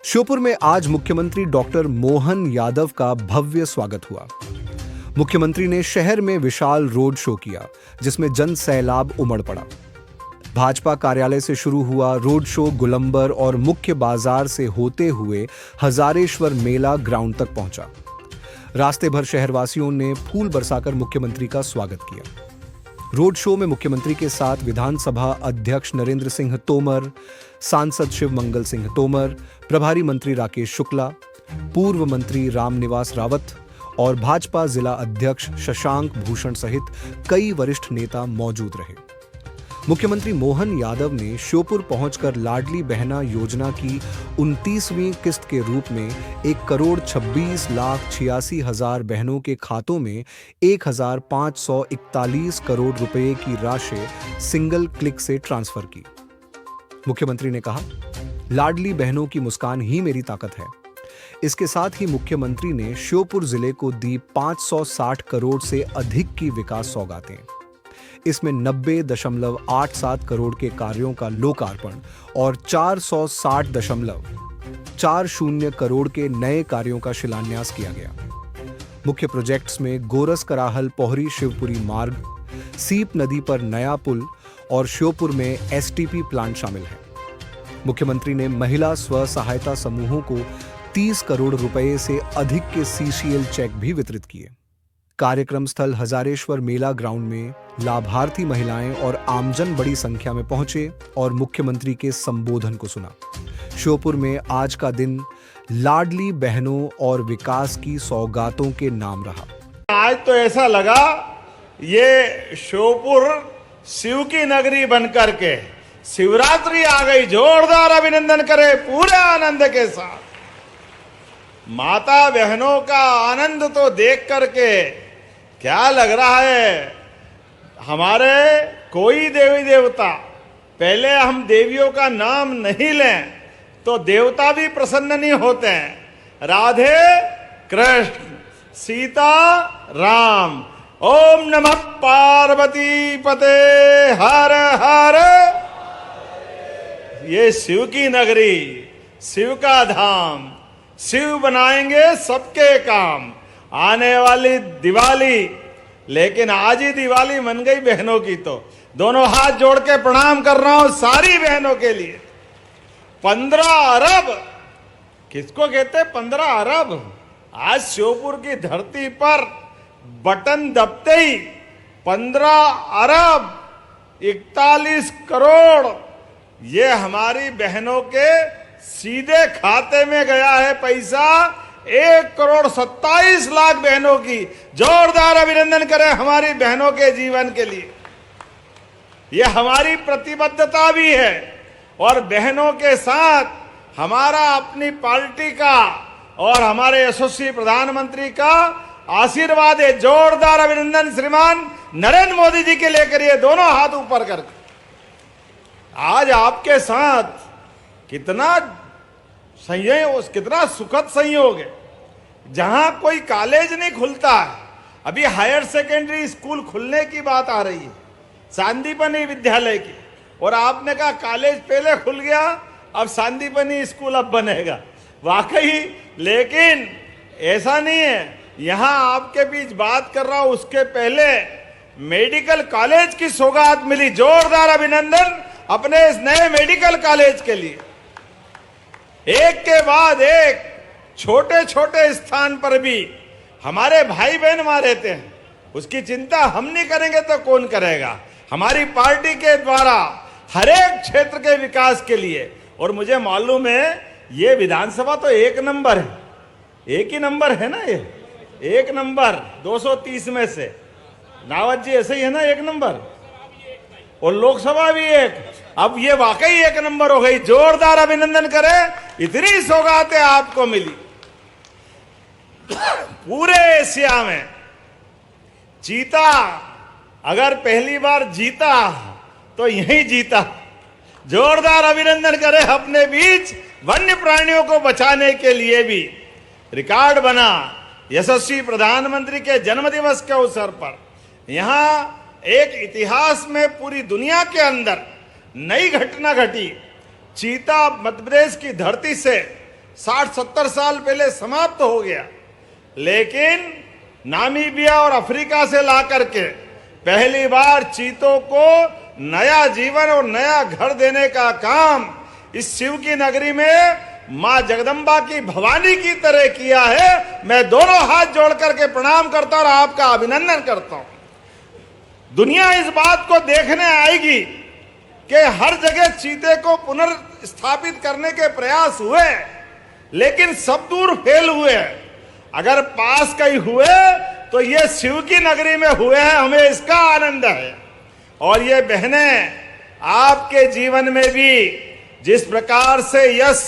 श्योपुर में आज मुख्यमंत्री डॉक्टर मोहन यादव का भव्य स्वागत हुआ। मुख्यमंत्री ने शहर में विशाल रोड शो किया, जिसमें जन सैलाब उमड़ पड़ा। भाजपा कार्यालय से शुरू हुआ रोड शो गोलंबर और मुख्य बाजार से होते हुए हजारेश्वर मेला ग्राउंड तक पहुंचा। रास्ते भर शहरवासियों ने फूल बरसाकर मुख्यमंत्री का स्वागत किया। रोड शो में मुख्यमंत्री के साथ विधानसभा अध्यक्ष नरेंद्र सिंह तोमर, सांसद शिव मंगल सिंह तोमर, प्रभारी मंत्री राकेश शुक्ला, पूर्व मंत्री रामनिवास रावत और भाजपा जिला अध्यक्ष शशांक भूषण सहित कई वरिष्ठ नेता मौजूद रहे। मुख्यमंत्री मोहन यादव ने श्योपुर पहुंचकर लाडली बहना योजना की 29वीं किस्त के रूप में 1,26,86,000 बहनों के खातों में 1,541 करोड़ रुपए की राशि सिंगल क्लिक से ट्रांसफर की। मुख्यमंत्री ने कहा, लाडली बहनों की मुस्कान ही मेरी ताकत है। इसके साथ ही मुख्यमंत्री ने श्योपुर जिले को दी 560 करोड़ से अधिक की विकास सौगातें। इसमें 90.87 करोड़ के कार्यों का लोकार्पण और 460.40 करोड़ के नए कार्यों का शिलान्यास किया गया। मुख्य प्रोजेक्ट्स में गोरस कराहल पोहरी शिवपुरी मार्ग, सीप नदी पर नया पुल और श्योपुर में एसटीपी प्लांट शामिल है। मुख्यमंत्री ने महिला स्व सहायता समूहों को 30 करोड़ रुपए से अधिक के सीसीएल चेक भी वितरित किए। कार्यक्रम स्थल हजारेश्वर मेला ग्राउंड में लाभार्थी महिलाएं और आमजन बड़ी संख्या में पहुंचे और मुख्यमंत्री के संबोधन को सुना। श्योपुर में आज का दिन लाडली बहनों और विकास की सौगातों के नाम रहा। आज तो ऐसा लगा ये श्योपुर शिव की नगरी बनकर के शिवरात्रि आ गई। जोरदार अभिनंदन करें पूरे आनंद के साथ। माता बहनों का आनंद तो देख करके क्या लग रहा है, हमारे कोई देवी देवता, पहले हम देवियों का नाम नहीं लें तो देवता भी प्रसन्न नहीं होते हैं। राधे कृष्ण, सीता राम, ओम नमः पार्वती पते हर हर। ये शिव की नगरी, शिव का धाम, शिव बनाएंगे सबके काम। आने वाली दिवाली, लेकिन आज ही दिवाली मन गई बहनों की, तो दोनों हाथ जोड़ के प्रणाम कर रहा हूं सारी बहनों के लिए। 15 अरब किसको कहते हैं? 15 अरब। आज श्योपुर की धरती पर बटन दबते ही 15 अरब 41 करोड़ ये हमारी बहनों के सीधे खाते में गया है पैसा। 1,27,00,000 बहनों की जोरदार अभिनंदन करें हमारी बहनों के जीवन के लिए। यह हमारी प्रतिबद्धता भी है और बहनों के साथ हमारा अपनी पार्टी का और हमारे यशस्वी प्रधानमंत्री का आशीर्वाद है। जोरदार अभिनंदन श्रीमान नरेंद्र मोदी जी के लेकर, ये दोनों हाथ ऊपर करके। आज आपके साथ कितना संयोग, कितना सुखद संयोग है। जहां कोई कॉलेज नहीं खुलता है, अभी हायर सेकेंडरी स्कूल खुलने की बात आ रही है, सांदीपनी विद्यालय की, और आपने कहा कॉलेज पहले खुल गया, अब सांदीपनी स्कूल अब बनेगा। वाकई, लेकिन ऐसा नहीं है। यहां आपके बीच बात कर रहा हूं, उसके पहले मेडिकल कॉलेज की सौगात मिली। जोरदार अभिनंदन अपने इस नए मेडिकल कॉलेज के लिए। एक के बाद एक छोटे छोटे स्थान पर भी हमारे भाई बहन वहां रहते हैं, उसकी चिंता हम नहीं करेंगे तो कौन करेगा? हमारी पार्टी के द्वारा हर एक क्षेत्र के विकास के लिए। और मुझे मालूम है ये विधानसभा तो एक नंबर है, एक ही नंबर है ना, ये एक नंबर 230 में से। नावत जी ऐसे ही है ना, एक नंबर, और लोकसभा भी एक। अब ये वाकई एक नंबर हो गई। जोरदार अभिनंदन करें, इतनी सौगातें आपको मिली। पूरे एशिया में चीता अगर पहली बार जीता तो यही जीता। जोरदार अभिनंदन करें। अपने बीच वन्य प्राणियों को बचाने के लिए भी रिकॉर्ड बना। यशस्वी प्रधानमंत्री के जन्मदिवस के अवसर पर यहां एक इतिहास में पूरी दुनिया के अंदर नई घटना घटी। चीता मध्य प्रदेश की धरती से 60-70 साल पहले समाप्त हो गया, लेकिन नामीबिया और अफ्रीका से ला करके पहली बार चीतों को नया जीवन और नया घर देने का काम इस शिव की नगरी में मां जगदंबा की भवानी की तरह किया है। मैं दोनों हाथ जोड़ करके प्रणाम करता हूं और आपका अभिनंदन करता हूं। दुनिया इस बात को देखने आएगी कि हर जगह चीते को पुनर्स्थापित करने के प्रयास हुए, लेकिन सब दूर फेल हुए। अगर पास कहीं हुए तो ये शिव की नगरी में हुए हैं, हमें इसका आनंद है। और ये बहनें, आपके जीवन में भी जिस प्रकार से यश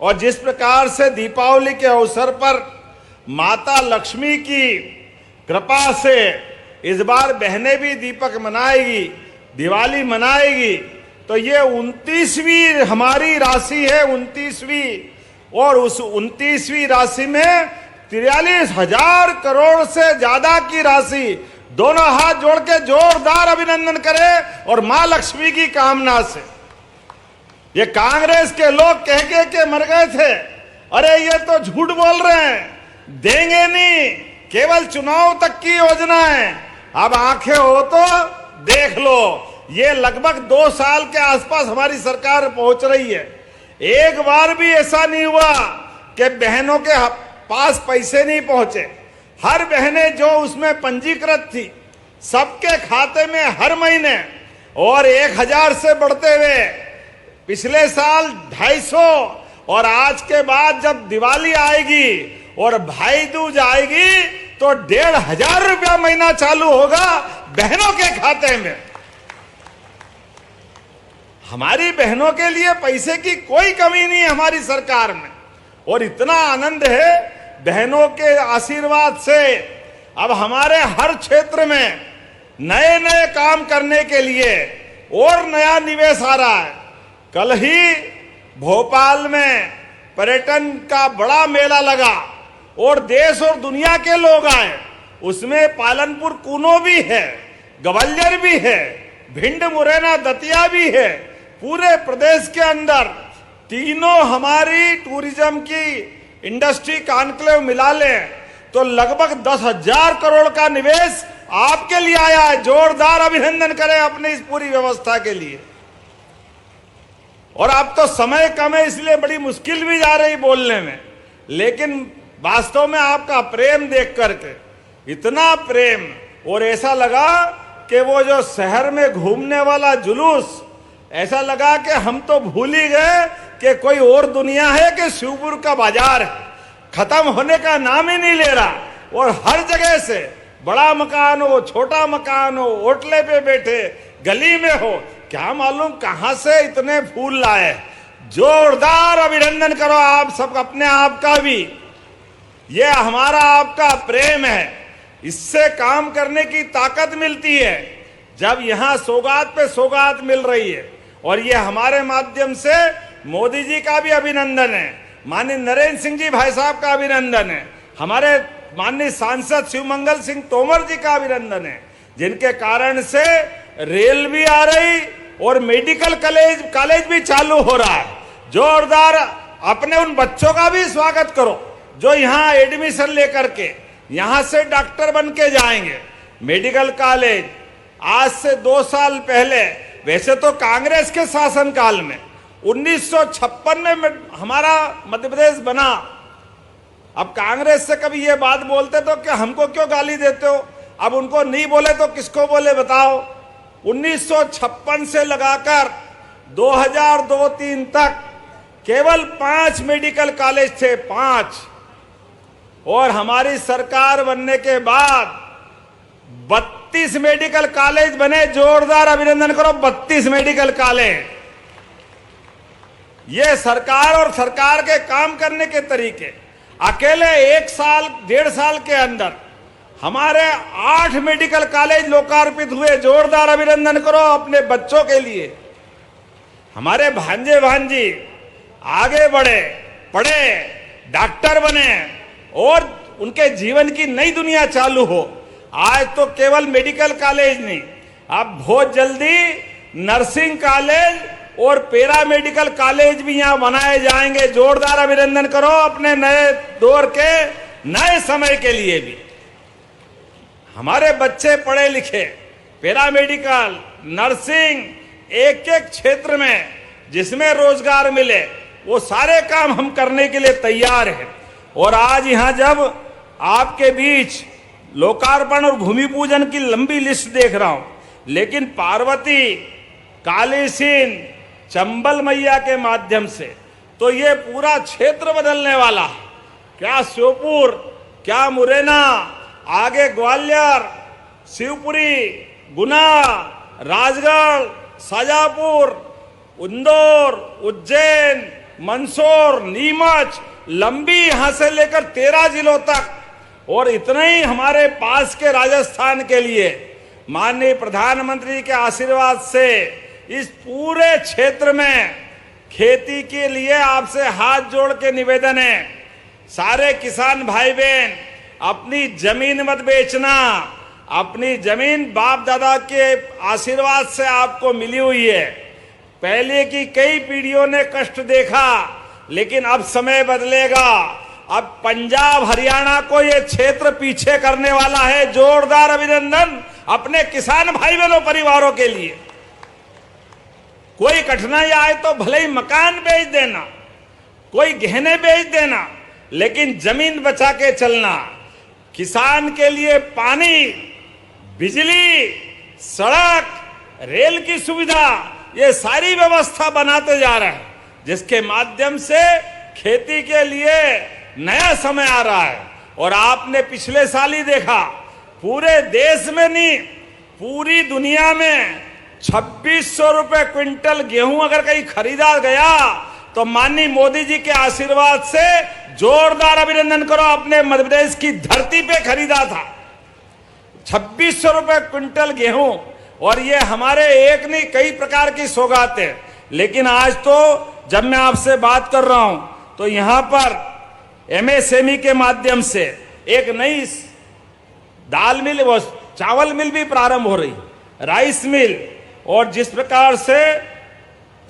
और जिस प्रकार से दीपावली के अवसर पर माता लक्ष्मी की कृपा से इस बार बहनें भी दीपक मनाएगी, दिवाली मनाएगी, तो ये 29वीं हमारी राशि है, 29वीं, और उस 29वीं राशि में 43,000 करोड़ से ज्यादा की राशि। दोनों हाथ जोड़ के जोरदार अभिनंदन करें और मां लक्ष्मी की कामना से। ये कांग्रेस के लोग कह के मर गए थे, अरे ये तो झूठ बोल रहे हैं, देंगे नहीं, केवल चुनाव तक की योजना है। अब आंखें हो तो देख लो, ये लगभग 2 साल के आसपास हमारी सरकार पहुंच रही है। एक बार भी ऐसा नहीं हुआ कि बहनों के पास पैसे नहीं पहुंचे। हर बहनें जो उसमें पंजीकृत थी, सबके खाते में हर महीने, और 1,000 से बढ़ते हुए पिछले साल 250, और आज के बाद जब दिवाली आएगी और भाई दूज आएगी तो 1,500 रुपया महीना चालू होगा बहनों के खाते में। हमारी बहनों के लिए पैसे की कोई कमी नहीं है हमारी सरकार में, और इतना आनंद है बहनों के आशीर्वाद से। अब हमारे हर क्षेत्र में नए नए काम करने के लिए और नया निवेश आ रहा है। कल ही भोपाल में पर्यटन का बड़ा मेला लगा और देश और दुनिया के लोग आए। उसमें पालनपुर कूनो भी है, ग्वालियर भी है, भिंड मुरैना दतिया भी है। पूरे प्रदेश के अंदर तीनों हमारी टूरिज्म की इंडस्ट्री कॉन्क्लेव मिला लें तो लगभग 10,000 करोड़ का निवेश आपके लिए आया है। जोरदार अभिनंदन करें अपनी इस पूरी व्यवस्था के लिए। और अब तो समय कम है, इसलिए बड़ी मुश्किल भी जा रही बोलने में, लेकिन वास्तव में आपका प्रेम देख करके, इतना प्रेम, और ऐसा लगा कि वो जो शहर में घूमने वाला जुलूस, ऐसा लगा कि हम तो भूल ही गए कि कोई और दुनिया है कि शिवपुर का बाजार है। खत्म होने का नाम ही नहीं ले रहा, और हर जगह से बड़ा मकान हो, छोटा मकान हो, होटले पे बैठे, गली में हो, क्या मालूम कहां से इतने फूल लाए। जोरदार अभिनंदन करो आप सब अपने आप का भी। ये हमारा आपका प्रेम है, इससे काम करने की ताकत मिलती है। जब यहां सौगात पे सौगात मिल रही है, और ये हमारे माध्यम से मोदी जी का भी अभिनंदन है, माननीय नरेंद्र सिंह जी भाई साहब का अभिनंदन है, हमारे माननीय सांसद शिवमंगल सिंह तोमर जी का अभिनंदन है, जिनके कारण से रेल भी आ रही और मेडिकल कॉलेज भी चालू हो रहा है। जोरदार अपने उन बच्चों का भी स्वागत करो जो यहाँ एडमिशन लेकर के यहाँ से डॉक्टर बन के जाएंगे। मेडिकल कॉलेज आज से 2 साल पहले, वैसे तो कांग्रेस के शासनकाल में 1956 में हमारा मध्य प्रदेश बना। अब कांग्रेस से कभी ये बात बोलते तो क्या हमको क्यों गाली देते हो? अब उनको नहीं बोले तो किसको बोले बताओ? 1956 से लगाकर 2002-03 तक केवल 5 मेडिकल कॉलेज थे, 5, और हमारी सरकार बनने के बाद 32 मेडिकल कॉलेज बने। जोरदार अभिनंदन करो, 32 मेडिकल कॉलेज। ये सरकार और सरकार के काम करने के तरीके। अकेले 1 साल 1.5 साल के अंदर हमारे 8 मेडिकल कॉलेज लोकार्पित हुए। जोरदार अभिनंदन करो अपने बच्चों के लिए। हमारे भांजे भांजी आगे बढ़े, पढ़े, डॉक्टर बने और उनके जीवन की नई दुनिया चालू हो। आज तो केवल मेडिकल कॉलेज नहीं, अब बहुत जल्दी नर्सिंग कॉलेज और पैरामेडिकल कॉलेज भी यहां बनाए जाएंगे। जोरदार अभिनंदन करो अपने नए दौर के नए समय के लिए भी। हमारे बच्चे पढ़े लिखे, पैरामेडिकल, नर्सिंग, एक एक क्षेत्र में जिसमें रोजगार मिले वो सारे काम हम करने के लिए तैयार हैं। और आज यहां जब आपके बीच लोकार्पण और भूमि पूजन की लंबी लिस्ट देख रहा हूं, लेकिन पार्वती, कालीसीन, चंबल मैया के माध्यम से तो ये पूरा क्षेत्र बदलने वाला है। क्या श्योपुर, क्या मुरैना, आगे ग्वालियर, शिवपुरी, गुना, राजगढ़, शाजापुर, इंदौर, उज्जैन, मंदसौर, नीमच, लंबी यहां से लेकर 13 जिलों तक, और इतना ही हमारे पास के राजस्थान के लिए माननीय प्रधानमंत्री के आशीर्वाद से इस पूरे क्षेत्र में खेती के लिए आपसे हाथ जोड़ के निवेदन है, सारे किसान भाई बहन अपनी जमीन मत बेचना। अपनी जमीन बाप दादा के आशीर्वाद से आपको मिली हुई है। पहले की कई पीढ़ियों ने कष्ट देखा, लेकिन अब समय बदलेगा। अब पंजाब हरियाणा को ये क्षेत्र पीछे करने वाला है। जोरदार अभिनंदन अपने किसान भाई बहनों परिवारों के लिए। कोई कठिनाई आए तो भले ही मकान बेच देना, कोई गहने बेच देना, लेकिन जमीन बचा के चलना। किसान के लिए पानी, बिजली, सड़क, रेल की सुविधा, ये सारी व्यवस्था बनाते जा रहे हैं, जिसके माध्यम से खेती के लिए नया समय आ रहा है। और आपने पिछले साल ही देखा, पूरे देश में नहीं पूरी दुनिया में 2600 रुपए क्विंटल गेहूं अगर कहीं खरीदा गया तो माननीय मोदी जी के आशीर्वाद से, जोरदार अभिनंदन करो, अपने मध्य प्रदेश की धरती पे खरीदा था 2600 रुपए क्विंटल गेहूं। और ये हमारे एक नहीं कई प्रकार की सौगात है। लेकिन आज तो जब मैं आपसे बात कर रहा हूं तो यहां पर एमएसएमई के माध्यम से एक नई दाल मिल, वो चावल मिल भी प्रारंभ हो रही, राइस मिल। और जिस प्रकार से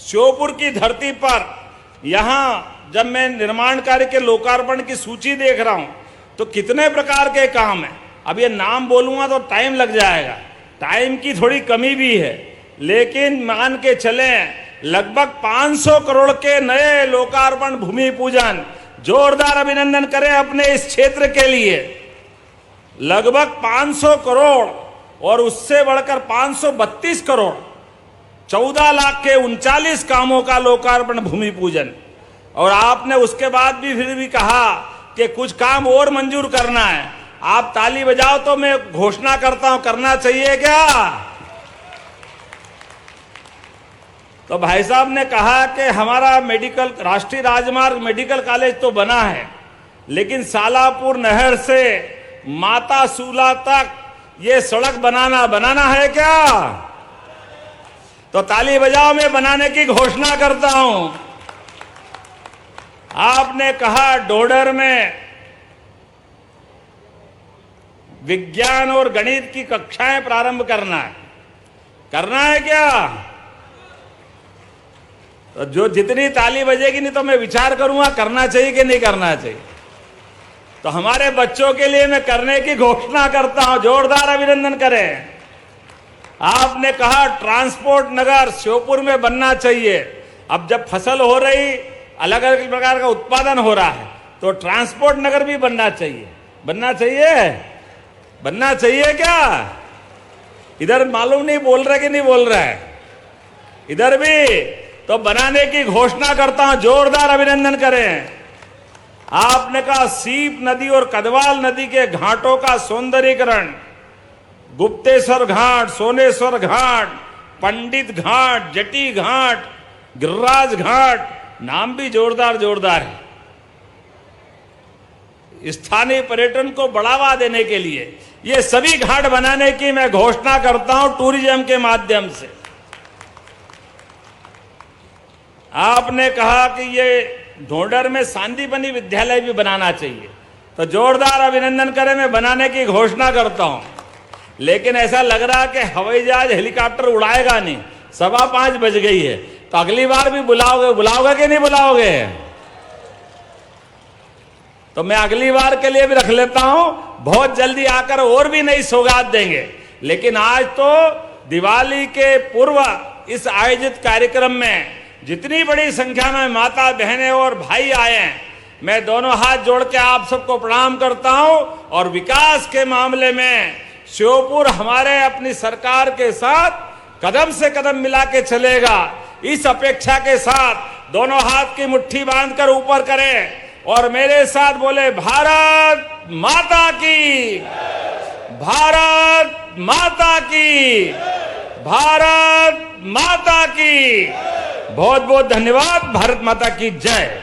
श्योपुर की धरती पर यहां जब मैं निर्माण कार्य के लोकार्पण की सूची देख रहा हूं तो कितने प्रकार के काम है। अब ये नाम बोलूंगा तो टाइम लग जाएगा, टाइम की थोड़ी कमी भी है, लेकिन मान के चलें लगभग 500 करोड़ के नए लोकार्पण भूमि पूजन। जोरदार अभिनंदन करें अपने इस क्षेत्र के लिए। लगभग 500 करोड़ और उससे बढ़कर 532 करोड़, 14 लाख के 39 कामों का लोकार्पण भूमि पूजन। और आपने उसके बाद भी फिर भी कहा कि कुछ काम और मंजूर करना है। आप ताली बजाओ तो मैं घोषणा करता हूं, करना चाहिए क्या? तो भाई साहब ने कहा कि हमारा मेडिकल, राष्ट्रीय राजमार्ग मेडिकल कॉलेज तो बना है, लेकिन सालापुर नहर से माता सूला तक ये सड़क बनाना है क्या? तो ताली बजाओ, मैं बनाने की घोषणा करता हूं। आपने कहा डोडर में विज्ञान और गणित की कक्षाएं प्रारंभ करना है क्या? तो जो जितनी ताली बजेगी नहीं तो मैं विचार करूंगा करना चाहिए कि नहीं करना चाहिए। तो हमारे बच्चों के लिए मैं करने की घोषणा करता हूं, जोरदार अभिनंदन करें। आपने कहा ट्रांसपोर्ट नगर श्योपुर में बनना चाहिए। अब जब फसल हो रही, अलग अलग प्रकार का उत्पादन हो रहा है, तो ट्रांसपोर्ट नगर भी बनना चाहिए। बनना चाहिए क्या? इधर मालूम नहीं बोल रहा कि नहीं बोल रहा है, इधर भी तो बनाने की घोषणा करता हूं, जोरदार अभिनंदन करें। आपने कहा सीप नदी और कदवाल नदी के घाटों का सौंदर्यीकरण, गुप्तेश्वर घाट, सोनेश्वर घाट, पंडित घाट, जटी घाट, गिरिराज घाट, नाम भी जोरदार है। स्थानीय पर्यटन को बढ़ावा देने के लिए ये सभी घाट बनाने की मैं घोषणा करता हूं टूरिज्म के माध्यम से। आपने कहा कि ये ढोंडर में सांदीपनी विद्यालय भी बनाना चाहिए, तो जोरदार अभिनंदन करें, मैं बनाने की घोषणा करता हूं। लेकिन ऐसा लग रहा है कि हवाई जहाज हेलीकॉप्टर उड़ाएगा नहीं, 5:15 बज गई है, तो तो अगली बार भी बुलाओगे कि नहीं बुलाओगे? तो मैं अगली बार के लिए भी रख लेता हूं, बहुत जल्दी आकर और भी नई सौगात देंगे। लेकिन आज तो दिवाली के पूर्व इस आयोजित कार्यक्रम में जितनी बड़ी संख्या में माता बहनें और भाई आए हैं, मैं दोनों हाथ जोड़ के आप सबको प्रणाम करता हूं। और विकास के मामले में श्योपुर हमारे अपनी सरकार के साथ कदम से कदम मिला के चलेगा। इस अपेक्षा के साथ दोनों हाथ की मुट्ठी बांधकर ऊपर करें और मेरे साथ बोले, भारत माता की, भारत माता की, भारत माता की। बहुत बहुत धन्यवाद। भारत माता की जय।